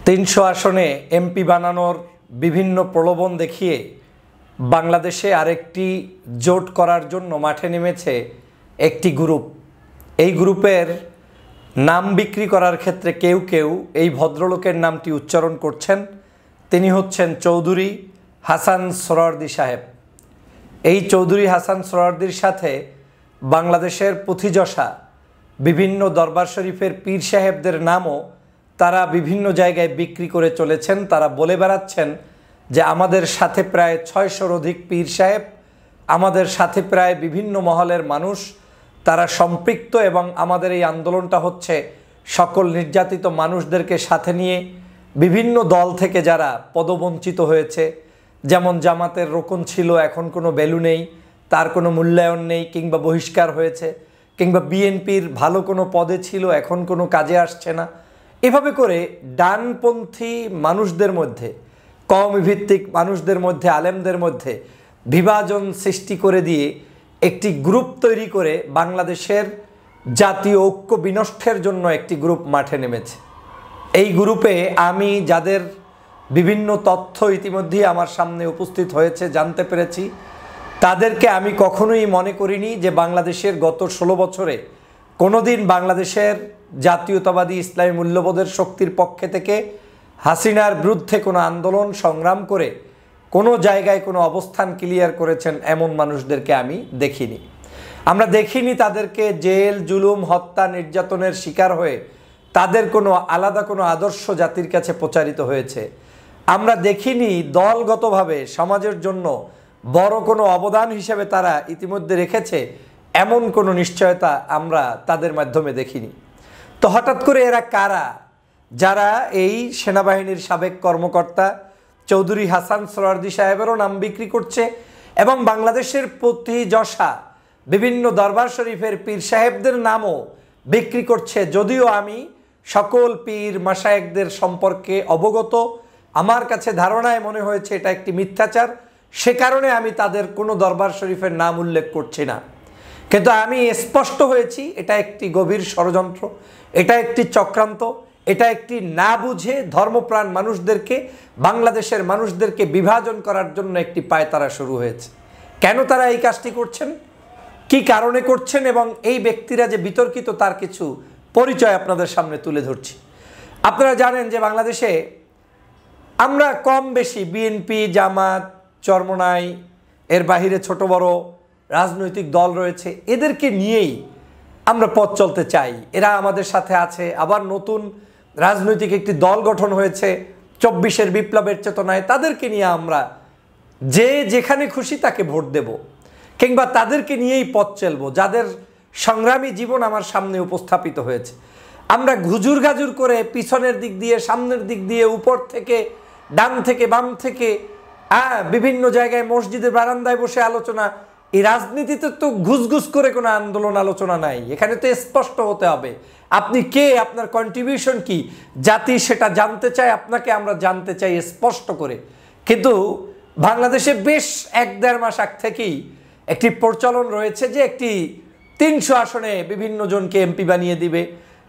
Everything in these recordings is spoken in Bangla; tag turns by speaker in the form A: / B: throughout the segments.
A: 300 আসনে এমপি বানানোর বিভিন্ন প্রলোভন দেখিয়ে বাংলাদেশে আরেকটি জোট করার জন্য মাঠে নেমেছে একটি গ্রুপ। এই গ্রুপের নাম বিক্রি করার ক্ষেত্রে কেউ কেউ এই ভদ্রলোকের নামটি উচ্চারণ করছেন। তিনি হচ্ছেন চৌধুরী হাসান সোহরাওয়ার্দী সাহেব। এই চৌধুরী হাসান সোহরাওয়ার্দীর সাথে বাংলাদেশের পুঁথিযশা বিভিন্ন দরবার শরীফের পীর সাহেবদের নামও তারা বিভিন্ন জায়গায় বিক্রি করে চলেছেন। তারা বলে বেড়াচ্ছেন যে আমাদের সাথে প্রায় 600-র অধিক পীর সাহেব, আমাদের সাথে প্রায় বিভিন্ন মহলের মানুষ তারা সম্পৃক্ত, এবং আমাদের এই আন্দোলনটা হচ্ছে সকল নির্যাতিত মানুষদেরকে সাথে নিয়ে বিভিন্ন দল থেকে যারা পদবঞ্চিত হয়েছে, যেমন জামাতের রোকন ছিল এখন কোনো ভ্যালু নেই, তার কোনো মূল্যায়ন নেই কিংবা বহিষ্কার হয়েছে, কিংবা বিএনপির ভালো কোনো পদে ছিল এখন কোনো কাজে আসছে না। এভাবে করে ডানপন্থী মানুষদের মধ্যে, কওমিভিত্তিক মানুষদের মধ্যে, আলেমদের মধ্যে বিভাজন সৃষ্টি করে দিয়ে একটি গ্রুপ তৈরি করে বাংলাদেশের জাতীয় ঐক্য বিনষ্টের জন্য একটি গ্রুপ মাঠে নেমেছে। এই গ্রুপে আমি যাদের বিভিন্ন তথ্য ইতিমধ্যেই আমার সামনে উপস্থিত হয়েছে, জানতে পেরেছি, তাদেরকে আমি কখনোই মনে করিনি যে বাংলাদেশের গত 16 বছরে কোনোদিন বাংলাদেশের জাতীয়তাবাদী ইসলামী মূল্যবোধের শক্তির পক্ষে থেকে হাসিনার বিরুদ্ধে কোনো আন্দোলন সংগ্রাম করে কোনো জায়গায় কোনো অবস্থান ক্লিয়ার করেছেন এমন মানুষদেরকে আমি দেখিনি। আমরা দেখিনি তাদেরকে জেল, জুলুম, হত্যা, নির্যাতনের শিকার হয়ে তাদের কোনো আলাদা কোনো আদর্শ জাতির কাছে প্রচারিত হয়েছে। আমরা দেখিনি দলগতভাবে সমাজের জন্য বড় কোনো অবদান হিসেবে তারা ইতিমধ্যে রেখেছে এমন কোনো নিশ্চয়তা আমরা তাদের মাধ্যমে দেখিনি। তো হঠাৎ করে এরা কারা, যারা এই সেনাবাহিনীর সাবেক কর্মকর্তা চৌধুরী হাসান সোহরাওয়ার্দী সাহেবেরও নাম বিক্রি করছে এবং বাংলাদেশের পুঁথিযশা বিভিন্ন দরবার শরীফের পীর সাহেবদের নামও বিক্রি করছে। যদিও আমি সকল পীর মাশায়েখদের সম্পর্কে অবগত, আমার কাছে ধারণায় মনে হয়েছে এটা একটি মিথ্যাচার, সে কারণে আমি তাদের কোনো দরবার শরীফের নাম উল্লেখ করছি না। কিন্তু আমি স্পষ্ট হয়েছি এটা একটি গভীর ষড়যন্ত্র, এটা একটি চক্রান্ত, এটা একটি না বুঝে ধর্মপ্রাণ মানুষদেরকে, বাংলাদেশের মানুষদেরকে বিভাজন করার জন্য একটি পায়তারা শুরু হয়েছে। কেন তারা এই কাজটি করছেন, কি কারণে করছেন, এবং এই ব্যক্তিরা যে বিতর্কিত তার কিছু পরিচয় আপনাদের সামনে তুলে ধরছি। আপনারা জানেন যে বাংলাদেশে আমরা কম বেশি বিএনপি, জামাত, চরমোনাই, এর বাহিরে ছোট বড় রাজনৈতিক দল রয়েছে, এদেরকে নিয়েই আমরা পথ চলতে চাই। এরা আমাদের সাথে আছে। আবার নতুন রাজনৈতিক একটি দল গঠন হয়েছে 24-এর বিপ্লবের চেতনায়, তাদেরকে নিয়ে আমরা যে যেখানে খুশি তাকে ভোট দেব, কিংবা তাদেরকে নিয়েই পথ চলবো, যাদের সংগ্রামী জীবন আমার সামনে উপস্থাপিত হয়েছে। আমরা ঘুজুর গাজুর করে পিছনের দিক দিয়ে, সামনের দিক দিয়ে, উপর থেকে, ডান থেকে, বাম থেকে, বিভিন্ন জায়গায় মসজিদের বারান্দায় বসে আলোচনা, এই রাজনীতিতে তো ঘুষঘুষ করে কোনো আন্দোলন আলোচনা নাই। এখানে তো স্পষ্ট হতে হবে আপনি কে, আপনার কন্ট্রিবিউশন কি, জাতি সেটা জানতে চায়, আপনাকে আমরা জানতে চাই স্পষ্ট করে। কিন্তু বাংলাদেশে বেশ 1-1.5 মাস আগ থেকেই একটি প্রচলন রয়েছে যে একটি 300 আসনে বিভিন্ন জনকে এমপি বানিয়ে দিবে,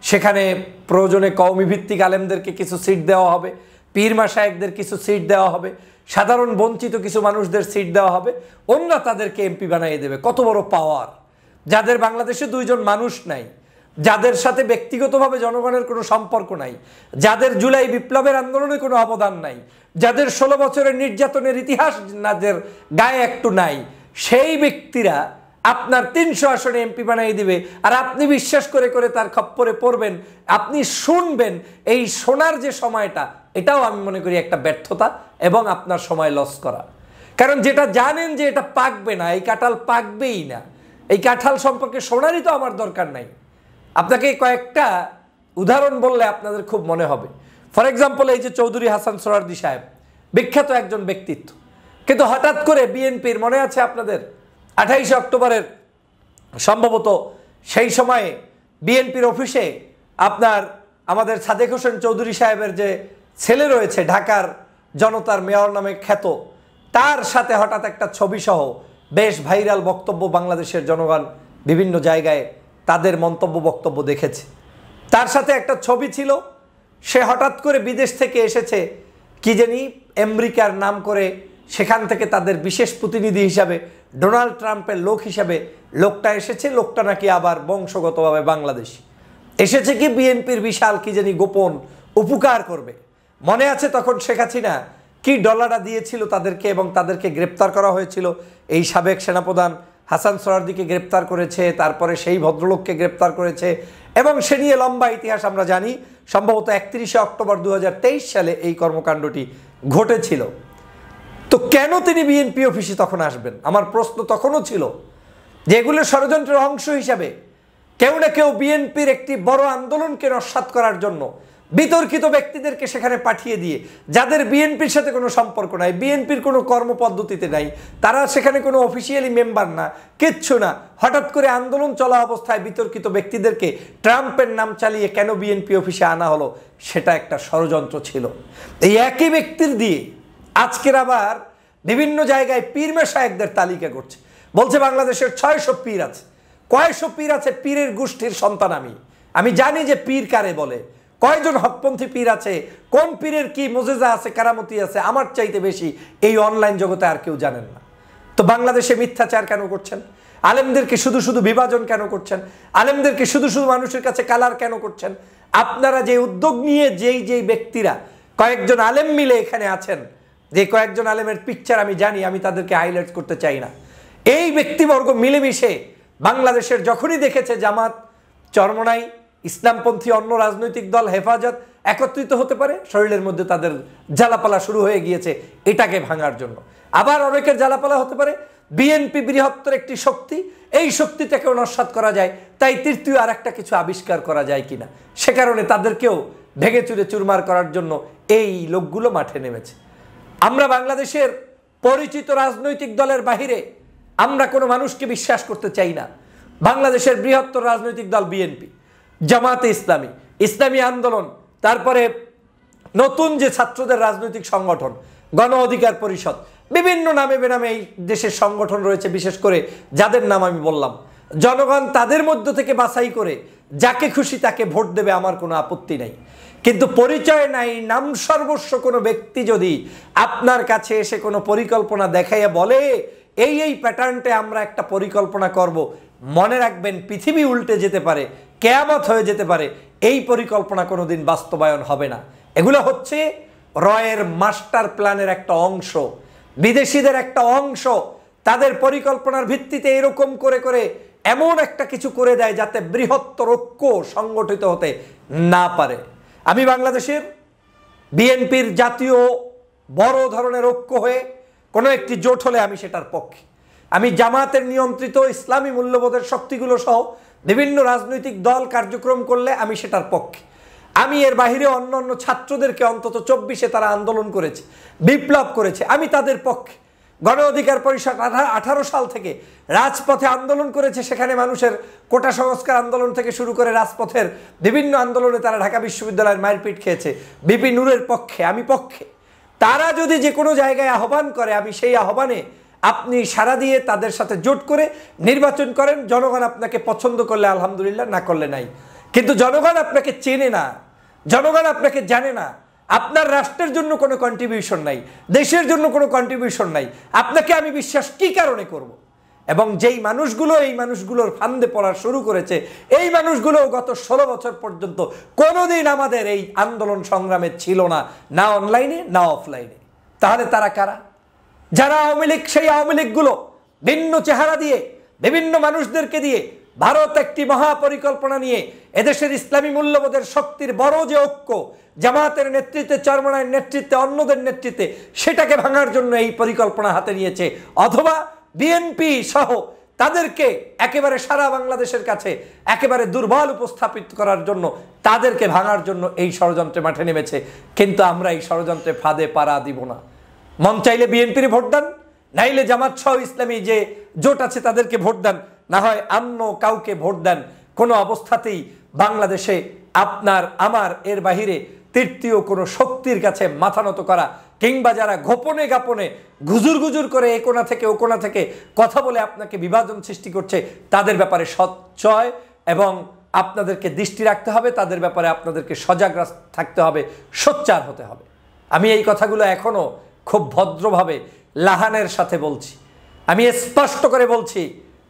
A: সেখানে প্রয়োজনে কওমিভিত্তিক আলেমদেরকে কিছু সিট দেওয়া হবে, পীর মাশায়েখদের কিছু সিট দেওয়া হবে, সাধারণ বঞ্চিত কিছু মানুষদের সিট দেওয়া হবে, অন্যরা তাদেরকে এমপি বানিয়ে দেবে। কত বড় পাওয়ার! যাদের বাংলাদেশে 2 জন মানুষ নাই, যাদের সাথে ব্যক্তিগতভাবে জনগণের কোনো সম্পর্ক নাই, যাদের জুলাই বিপ্লবের আন্দোলনে কোনো অবদান নাই, যাদের 16 বছরের নির্যাতনের ইতিহাস যাদের গায়ে একটু নাই, সেই ব্যক্তিরা আপনার 300 আসনে এমপি বানিয়ে দিবে, আর আপনি বিশ্বাস করে করে তার খপ্পরে পড়বেন, আপনি শুনবেন। এই শোনার যে সময়টা, এটাও আমি মনে করি একটা ব্যর্থতা এবং আপনার সময় লস করা। কারণ যেটা জানেন যে এটা পাকবে না, এই কাঁঠাল পাকবেই না, এই কাঁঠাল সম্পর্কে শোনারই তো আমার দরকার নাই। আপনাকে কয়েকটা উদাহরণ বললে আপনাদের খুব মনে হবে। ফর এক্সাম্পল, এই যে চৌধুরী হাসান সোহরাওয়ার্দী সাহেব বিখ্যাত একজন ব্যক্তিত্ব, কিন্তু হঠাৎ করে বিএনপির, মনে আছে আপনাদের 28 অক্টোবরের সম্ভবত সেই সময়ে বিএনপির অফিসে আপনার আমাদের সাদেক হোসেন চৌধুরী সাহেবের যে ছেলে রয়েছে, ঢাকার জনতার মেয়র নামে খ্যাত, তার সাথে হঠাৎ একটা ছবি সহ বেশ ভাইরাল বক্তব্য বাংলাদেশের জনগণ বিভিন্ন জায়গায় তাদের মন্তব্য বক্তব্য দেখেছে। তার সাথে একটা ছবি ছিল, সে হঠাৎ করে বিদেশ থেকে এসেছে, কি জানি আমেরিকার নাম করে, সেখান থেকে তাদের বিশেষ প্রতিনিধি হিসাবে ডোনাল্ড ট্রাম্পের লোক হিসাবে লোকটা এসেছে। লোকটা নাকি আবার বংশগতভাবে বাংলাদেশি, এসেছে কি বিএনপির বিশাল কি জানি গোপন উপকার করবে। মনে আছে তখন শেখ হাসিনা কি ডলারটা দিয়েছিল তাদেরকে, এবং তাদেরকে গ্রেপ্তার করা হয়েছিল। এই সাবেক সেনাপ্রধান হাসান সোহরাওয়ার্দীকে গ্রেপ্তার করেছে, তারপরে সেই ভদ্রলোককে গ্রেপ্তার করেছে, এবং সে নিয়ে লম্বা ইতিহাস আমরা জানি। সম্ভবত 31শে অক্টোবর 2023 সালে এই কর্মকাণ্ডটি ঘটেছিল। তো কেন তিনি বিএনপি অফিসে তখন আসবেন? আমার প্রশ্ন তখনও ছিল যে এগুলো ষড়যন্ত্রের অংশ হিসাবে কেউ না কেউ বিএনপির একটি বড় আন্দোলনকে নস্যাৎ করার জন্য বিতর্কিত ব্যক্তিদেরকে সেখানে পাঠিয়ে দিয়ে, যাদের বিএনপির সাথে কোনো সম্পর্ক নাই, বিএনপির কোনো কর্মপদ্ধতিতে নাই, তারা সেখানে কোনো অফিসিয়ালি মেম্বার না, কিচ্ছু না, হঠাৎ করে আন্দোলন চলা অবস্থায় বিতর্কিত ব্যক্তিদেরকে ট্রাম্পের নাম চালিয়ে কেন বিএনপি অফিসে আনা হলো, সেটা একটা ষড়যন্ত্র ছিল। এই একই ব্যক্তির দিয়ে আজকের আবার বিভিন্ন জায়গায় পীর মেশায়েখদের তালিকা করছে, বলছে বাংলাদেশের 600 পীর আছে। কয়শো পীর আছে? পীরের গোষ্ঠীর সন্তান আমি জানি যে পীর কারে বলে, কয়জন হকপন্থী পীর আছে, কোন পীরের কি মুজিজা আছে, কারামতি আছে, আমার চাইতে বেশি এই অনলাইন জগতে আর কেউ জানেন না। তো বাংলাদেশে মিথ্যাচার কেন করছেন? আলেমদেরকে শুধু শুধু বিভাজন কেন করছেন? আলেমদেরকে শুধু শুধু মানুষের কাছে কালার কেন করছেন? আপনারা যে উদ্যোগ নিয়ে যেই ব্যক্তিরা কয়েকজন আলেম মিলে এখানে আছেন, যে কয়েকজন আলেমের পিকচার আমি জানি, আমি তাদেরকে হাইলাইট করতে চাই না, এই ব্যক্তিবর্গ মিলেমিশে বাংলাদেশের যখনই দেখেছে জামাত, চরমনাই, ইসলামপন্থী অন্য রাজনৈতিক দল, হেফাজত একত্রিত হতে পারে, শরীরের মধ্যে তাদের জ্বালাপালা শুরু হয়ে গিয়েছে এটাকে ভাঙার জন্য। আবার অনেকের জ্বালাপালা হতে পারে বিএনপি বৃহত্তর একটি শক্তি, এই শক্তিটাকেও নস্যাৎ করা যায়, তাই তৃতীয় আর একটা কিছু আবিষ্কার করা যায় কিনা, সে কারণে তাদেরকেও ভেঙে চুরে চুরমার করার জন্য এই লোকগুলো মাঠে নেমেছে। আমরা বাংলাদেশের পরিচিত রাজনৈতিক দলের বাহিরে আমরা কোনো মানুষকে বিশ্বাস করতে চাই না। বাংলাদেশের বৃহত্তর রাজনৈতিক দল বিএনপি, জামাতে ইসলামী, ইসলামী আন্দোলন, তারপরে নতুন যে ছাত্রদের রাজনৈতিক সংগঠন, গণ অধিকার পরিষদ, বিভিন্ন নামে বেনামে এই দেশের সংগঠন রয়েছে, বিশেষ করে যাদের নাম আমি বললাম। জনগণ তাদের মধ্য থেকে বাছাই করে যাকে খুশি তাকে ভোট দেবে, আমার কোনো আপত্তি নাই। কিন্তু পরিচয় নাই, নাম সর্বস্ব কোনো ব্যক্তি যদি আপনার কাছে এসে কোনো পরিকল্পনা দেখাইয়া বলে এই প্যাটার্নটে আমরা একটা পরিকল্পনা করব, মনে রাখবেন পৃথিবী উল্টে যেতে পারে, কেয়ামত হয়ে যেতে পারে, এই পরিকল্পনা কোনোদিন বাস্তবায়ন হবে না। এগুলো হচ্ছে রয়ের মাস্টার প্ল্যানের একটা অংশ, বিদেশিদের একটা অংশ। তাদের পরিকল্পনার ভিত্তিতে এরকম করে করে এমন একটা কিছু করে দেয় যাতে বৃহত্তর ঐক্য সংগঠিত হতে না পারে। আমি বাংলাদেশের বিএনপির জাতীয় বড় ধরনের ঐক্য হয়ে কোনো একটি জোট হলে আমি সেটার পক্ষে। আমি জামাতের নিয়ন্ত্রিত ইসলামী মূল্যবোধের শক্তিগুলো সহ বিভিন্ন রাজনৈতিক দল কার্যক্রম করলে আমি সেটার পক্ষে। আমি এর বাহিরে অন্য অন্য ছাত্রদেরকে অন্তত 24-এ তারা আন্দোলন করেছে, বিপ্লব করেছে, আমি তাদের পক্ষে। গণ অধিকার পরিষদ 18 সাল থেকে রাজপথে আন্দোলন করেছে, সেখানে মানুষের কোটা সংস্কার আন্দোলন থেকে শুরু করে রাজপথের বিভিন্ন আন্দোলনে তারা ঢাকা বিশ্ববিদ্যালয়ের মারপিট খেয়েছে। বিপি নূরের পক্ষে, আমি পক্ষে। তারা যদি যে কোনো জায়গায় আহ্বান করে, আমি সেই আহ্বানে আপনি সাড়া দিয়ে তাদের সাথে জোট করে নির্বাচন করেন। জনগণ আপনাকে পছন্দ করলে আলহামদুলিল্লাহ, না করলে নাই। কিন্তু জনগণ আপনাকে চেনে না, জনগণ আপনাকে জানে না, আপনার রাষ্ট্রের জন্য কোনো কন্ট্রিবিউশন নাই, দেশের জন্য কোনো কন্ট্রিবিউশন নাই, আপনাকে আমি বিশ্বাস কি কারণে করব? এবং যেই মানুষগুলো এই মানুষগুলোর ফান্দে পড়া শুরু করেছে, এই মানুষগুলো গত 16 বছর পর্যন্ত কোনোদিন আমাদের এই আন্দোলন সংগ্রামে ছিল না, না অনলাইনে না অফলাইনে। তাহলে তারা কারা? যারা আওয়ামী লীগ, সেই আওয়ামী লীগগুলো ভিন্ন চেহারা দিয়ে বিভিন্ন মানুষদেরকে দিয়ে ভারত একটি মহাপরিকল্পনা নিয়ে এদেশের ইসলামী মূল্যবোধের শক্তির বড় যে ঐক্য, জামাতের নেতৃত্বে, চরমনায়ের নেতৃত্বে, অন্যদের নেতৃত্বে, সেটাকে ভাঙার জন্য এই পরিকল্পনা হাতে নিয়েছে। অথবা বিএনপি সহ তাদেরকে একেবারে সারা বাংলাদেশের কাছে একেবারে দুর্বল উপস্থাপিত করার জন্য, তাদেরকে ভাঙার জন্য এই ষড়যন্ত্রে মাঠে নেমেছে। কিন্তু আমরা এই ষড়যন্ত্রে ফাঁদে পাড়া দিব না। মন চাইলে বিএনপির ভোট দেন, নাইলে জামাত সহ ইসলামী যে জোট আছে তাদেরকে ভোট দেন, না হয় অন্য কাউকে ভোট দেন। কোনো অবস্থাতেই বাংলাদেশে আপনার আমার এর বাহিরে তৃতীয় কোনো শক্তির কাছে মাথা নত করা, কিংবা যারা গোপনে গাপনে গুজুর গুজুর করে এ কোণা থেকে ও কোণা থেকে কথা বলে আপনাকে বিভাজন সৃষ্টি করছে, তাদের ব্যাপারে সচ্চয় এবং আপনাদেরকে দৃষ্টি রাখতে হবে, তাদের ব্যাপারে আপনাদেরকে সজাগ থাকতে হবে, সোচ্চার হতে হবে। আমি এই কথাগুলো এখনও খুব ভদ্রভাবে লাহানের সাথে বলছি। আমি স্পষ্ট করে বলছি,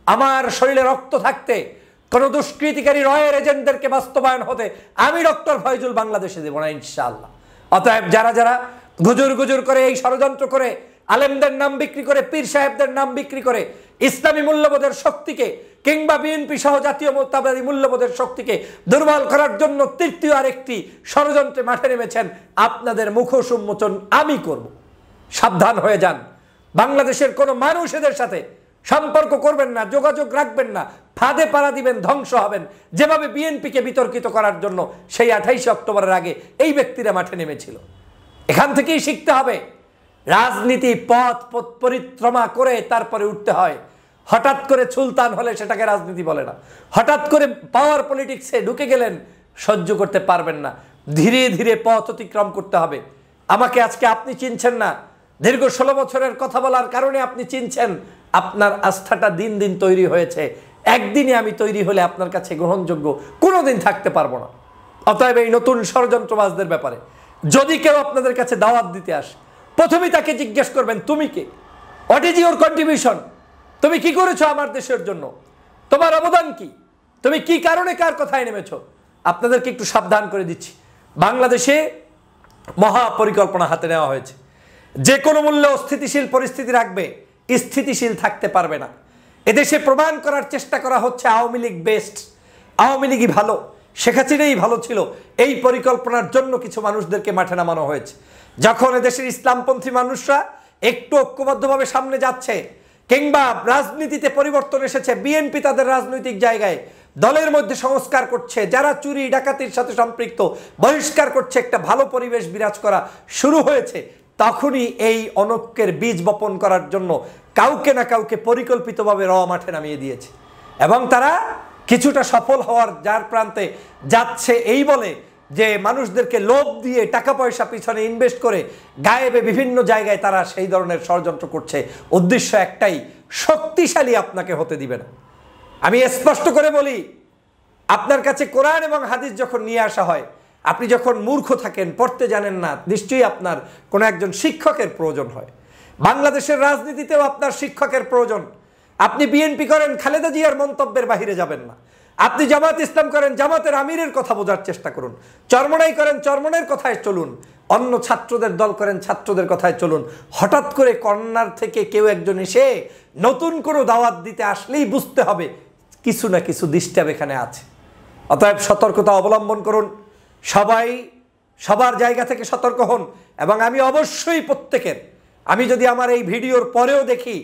A: আমার শরীরে রক্ত থাকতে কোনো দুষ্কৃতিকারী রয়ের এজেন্টদেরকে বাস্তবায়ন হতে আমি ডক্টর ফয়জুল বাংলাদেশে দেব না ইনশাআল্লাহ। অতএব যারা যারা গুজুর গুজুর করে এই ষড়যন্ত্র করে আলেমদের নাম বিক্রি করে, পীর সাহেবদের নাম বিক্রি করে ইসলামী মূল্যবোধের শক্তিকে কিংবা বিএনপি সহ জাতীয় মূল্যবাদী মূল্যবোধের শক্তিকে দুর্বল করার জন্য তৃতীয় আরেকটি ষড়যন্ত্রে মাঠে নেমেছেন, আপনাদের মুখোশ উন্মোচন আমি করব। সাবধান হয়ে যান। বাংলাদেশের কোনো মানুষ এদের সাথে সম্পর্ক করবেন না, যোগাযোগ রাখবেন না, ফাঁদে পাড়া দিবেন, ধ্বংস হবেন। যেভাবে বিএনপিকে বিতর্কিত করার জন্য সেই 28 অক্টোবরের আগে এই ব্যক্তিরা মাঠে নেমেছিল। এখান থেকেই শিখতে হবে, রাজনীতি পথ পরিক্রমা করে তারপরে উঠতে হয়। হঠাৎ করে সুলতান হলে সেটাকে রাজনীতি বলে না। হঠাৎ করে পাওয়ার পলিটিক্সে ঢুকে গেলেন, সহ্য করতে পারবেন না। ধীরে ধীরে পথ অতিক্রম করতে হবে। আমাকে আজকে আপনি চিনছেন না, দীর্ঘ 16 বছরের কথা বলার কারণে আপনি চিনছেন। আপনার আস্থাটা দিন দিন তৈরি হয়েছে। একদিনে আমি তৈরি হলে আপনার কাছে গ্রহণযোগ্য কোনোদিন থাকতে পারবো না। অতএব এই নতুন ষড়যন্ত্রবাজদের ব্যাপারে যদি কেউ আপনাদের কাছে দাওয়াত দিতে আসে, প্রথমেই তাকে জিজ্ঞেস করবেন, তুমি কে? What is your contribution? তুমি কি করেছো আমার দেশের জন্য? তোমার অবদান কি? তুমি কি কারণে কার কথায় নেমেছো? আপনাদেরকে একটু সাবধান করে দিচ্ছি, বাংলাদেশে মহা পরিকল্পনা হাতে নেওয়া হয়েছে। যে কোনো মূল্যে অস্থিতিশীল পরিস্থিতি রাখবে, স্থিতিশীল থাকতে পারবে না। এদেশে প্রমাণ করার চেষ্টা করা হচ্ছে আওয়ামী লীগ বেস্ট, আওয়ামী লীগই ভালো, শেখ হাসিনাই ভালো ছিল। এই পরিকল্পনার জন্য কিছু মানুষদেরকে মাঠে নামানো হয়েছে। যখন এদেশের ইসলামপন্থী মানুষরা একটু ঐক্যবদ্ধভাবে সামনে যাচ্ছে কিংবা রাজনীতিতে পরিবর্তন এসেছে, বিএনপি তাদের রাজনৈতিক জায়গায় দলের মধ্যে সংস্কার করছে, যারা চুরি ডাকাতির সাথে সম্পৃক্ত বহিষ্কার করছে, একটা ভালো পরিবেশ বিরাজ করা শুরু হয়েছে, তখনই এই অনৈক্যের বীজ বপন করার জন্য কাউকে না কাউকে পরিকল্পিতভাবে মাঠে নামিয়ে দিয়েছে। এবং তারা কিছুটা সফল হওয়ার যার প্রান্তে যাচ্ছে এই বলে যে মানুষদেরকে লোভ দিয়ে টাকা পয়সা পিছনে ইনভেস্ট করে গায়েবে বিভিন্ন জায়গায় তারা সেই ধরনের ষড়যন্ত্র করছে। উদ্দেশ্য একটাই, শক্তিশালী আপনাকে হতে দিবে না। আমি স্পষ্ট করে বলি, আপনার কাছে কোরআন এবং হাদিস যখন নিয়ে আসা হয়, আপনি যখন মূর্খ থাকেন, পড়তে জানেন না, নিশ্চয়ই আপনার কোনো একজন শিক্ষকের প্রয়োজন হয়। বাংলাদেশের রাজনীতিতেও আপনার শিক্ষকের প্রয়োজন। আপনি বিএনপি করেন, খালেদা জিয়ার মন্তব্যের বাহিরে যাবেন না। আপনি জামাত ইসলাম করেন, জামাতের আমিরের কথা বোঝার চেষ্টা করুন। চরমনাই করেন, চরমনের কথায় চলুন। অন্য ছাত্রদের দল করেন, ছাত্রদের কথায় চলুন। হঠাৎ করে কর্নার থেকে কেউ একজন এসে নতুন কোনো দাওয়াত দিতে আসলেই বুঝতে হবে কিছু না কিছু ডিস্টার্ব এখানে আছে। অতএব সতর্কতা অবলম্বন করুন, সবাই সবার জায়গা থেকে সতর্ক হন। এবং আমি অবশ্যই প্রত্যেকের, আমি যদি আমার এই ভিডিওর পরেও দেখি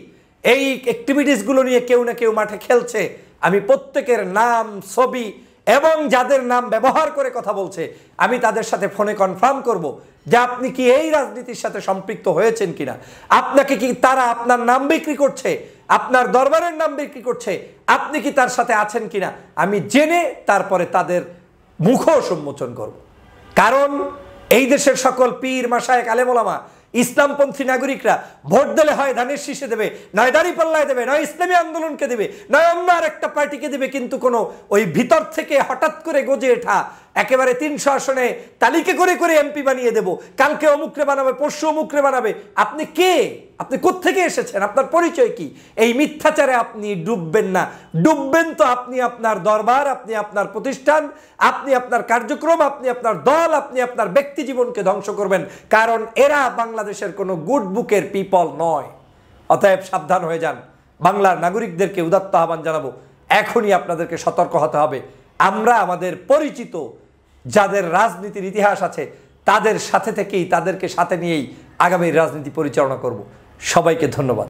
A: এই অ্যাক্টিভিটিসগুলো নিয়ে কেউ না কেউ মাঠে খেলছে, আমি প্রত্যেকের নাম, ছবি এবং যাদের নাম ব্যবহার করে কথা বলছে, আমি তাদের সাথে ফোনে কনফার্ম করব যে আপনি কি এই রাজনীতির সাথে সম্পৃক্ত হয়েছেন কিনা। আপনাকে কি তারা আপনার নাম বিক্রি করছে, আপনার দরবারের নাম বিক্রি করছে, আপনি কি তার সাথে আছেন কিনা, আমি জেনে তারপরে তাদের মুখোশ উন্মোচন করব। কারণ এই দেশের সকল পীর, মাশায়েখ, আলেম ওলামা, ইসলামপন্থী নাগরিকরা ভোট দিলে হয় ধানের শীষে দেবে, নয় দাঁড়িপাল্লায় দেবে, নয় ইসলামী আন্দোলনকে দেবে, নয় অন্য আর একটা পার্টিকে দেবে। কিন্তু কোনো ওই ভিতর থেকে হঠাৎ করে গজে ওঠা একেবারে 300 আসনে তালিকা করে করে এমপি বানিয়ে দেব, কালকে অমুকরে বানাবে, পরশু অমুকরে বানাবে। আপনি কে? আপনি কোত্থেকে এসেছেন? আপনার পরিচয় কি? এই মিথ্যাচারে আপনি ডুববেন না। ডুববেন তো আপনি আপনার দরবার, আপনি আপনার প্রতিষ্ঠান, আপনি আপনার কার্যক্রম, আপনি আপনার দল, আপনি আপনার ব্যক্তি জীবনকে ধ্বংস করবেন। কারণ এরা বাংলাদেশের কোনো গুড বুকের পিপল নয়। অতএব সাবধান হয়ে যান। বাংলার নাগরিকদেরকে উদাত্ত আহ্বান জানাবো, এখনই আপনাদেরকে সতর্ক হতে হবে। আমরা আমাদের পরিচিত যাদের রাজনীতির ইতিহাস আছে তাদের সাথে থেকেই, তাদেরকে সাথে নিয়েই আগামী রাজনীতি পরিচালনা করব। সবাইকে ধন্যবাদ।